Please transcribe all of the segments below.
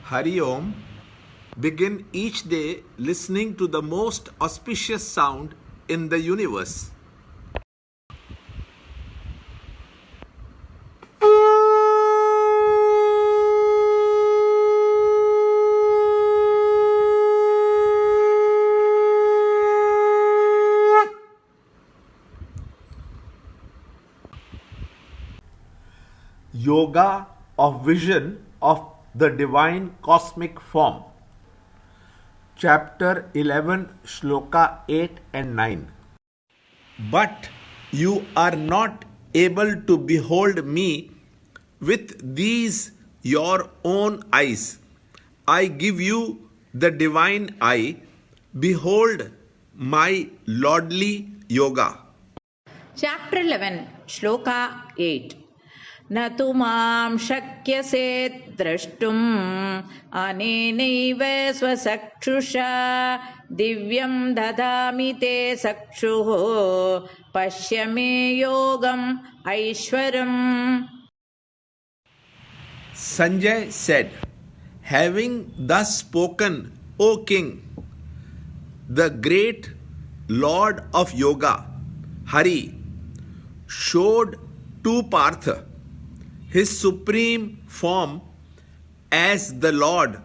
Hari Om. Begin each day listening to the most auspicious sound in the universe. Yoga of Vision of the Divine Cosmic Form. Chapter 11, Shloka 8 and 9. But you are not able to behold me with these your own eyes. I give you the divine eye. Behold my lordly yoga. Chapter 11, Shloka 8. न तु मां शक्यसे द्रष्टुम् अनेनैव स्वचक्षुषा दिव्यं ददामि ते चक्षुः पश्य मे योगम् ऐश्वरम्. Sanjay said, having thus spoken, O king, the great Lord of Yoga, Hari, showed to Partha his supreme form as the Lord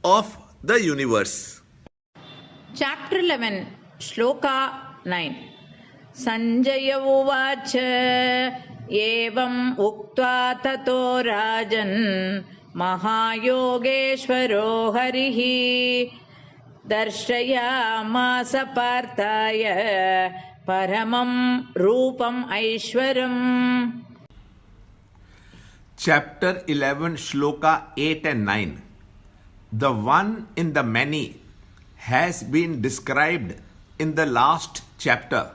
of the universe. Chapter 11, Shloka 9. Sanjaya uvacha evam uktva tato rajan mahayogeshwaro harihi darshayamasa parthaya paramam rupam aishwaram. Chapter 11, Shloka 8 and 9. The one in the many has been described in the last chapter,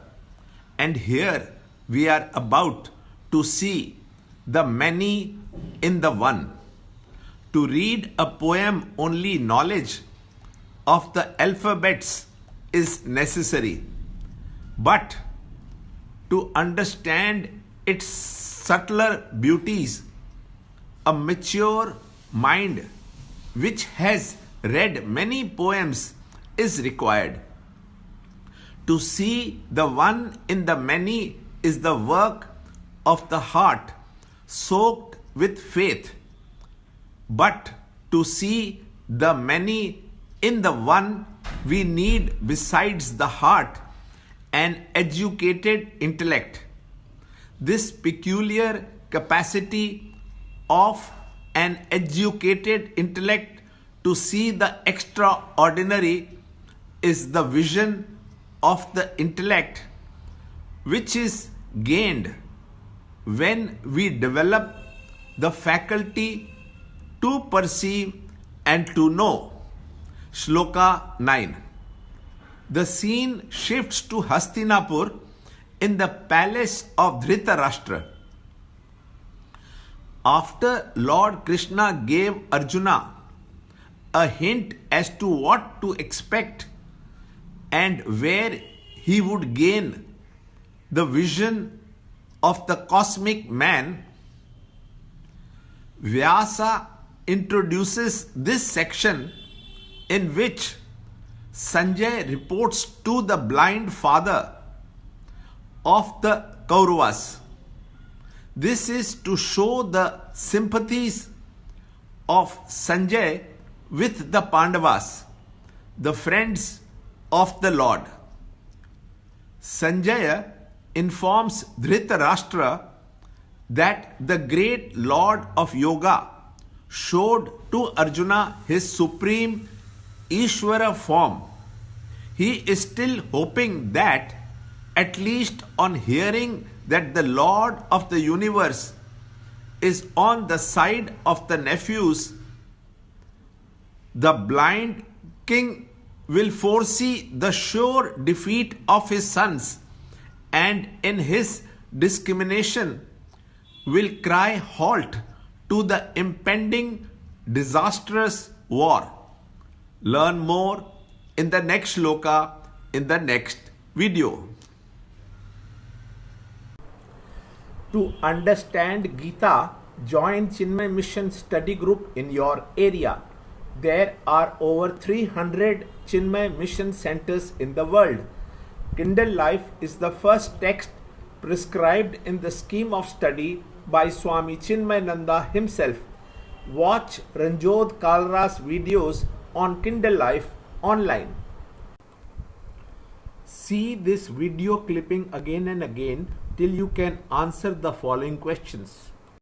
and here we are about to see the many in the one. To read a poem, only knowledge of the alphabets is necessary, but to understand its subtler beauties, a mature mind which has read many poems is required. To see the one in the many is the work of the heart soaked with faith. But to see the many in the one, we need, besides the heart, an educated intellect. This peculiar capacity of an educated intellect to see the extraordinary is the vision of the intellect, which is gained when we develop the faculty to perceive and to know. Shloka 9. The scene shifts to Hastinapur in the palace of Dhritarashtra. After Lord Krishna gave Arjuna a hint as to what to expect and where he would gain the vision of the cosmic man, Vyasa introduces this section in which Sanjay reports to the blind father of the Kauravas. This is to show the sympathies of Sanjay with the Pandavas, the friends of the Lord. Sanjaya informs Dhritarashtra that the great Lord of Yoga showed to Arjuna his supreme Ishvara form. He is still hoping that, at least on hearing that the Lord of the universe is on the side of the nephews, the blind king will foresee the sure defeat of his sons, and in his discrimination will cry halt to the impending disastrous war. Learn more in the next shloka in the next video. To understand Gita, join Chinmaya Mission study group in your area. There are over 300 Chinmaya mission centers in the world. Kindle Life is the first text prescribed in the scheme of study by Swami Chinmayananda himself. Watch Ranjod Kalra's videos on Kindle Life online. See this video clipping again and again till you can answer the following questions.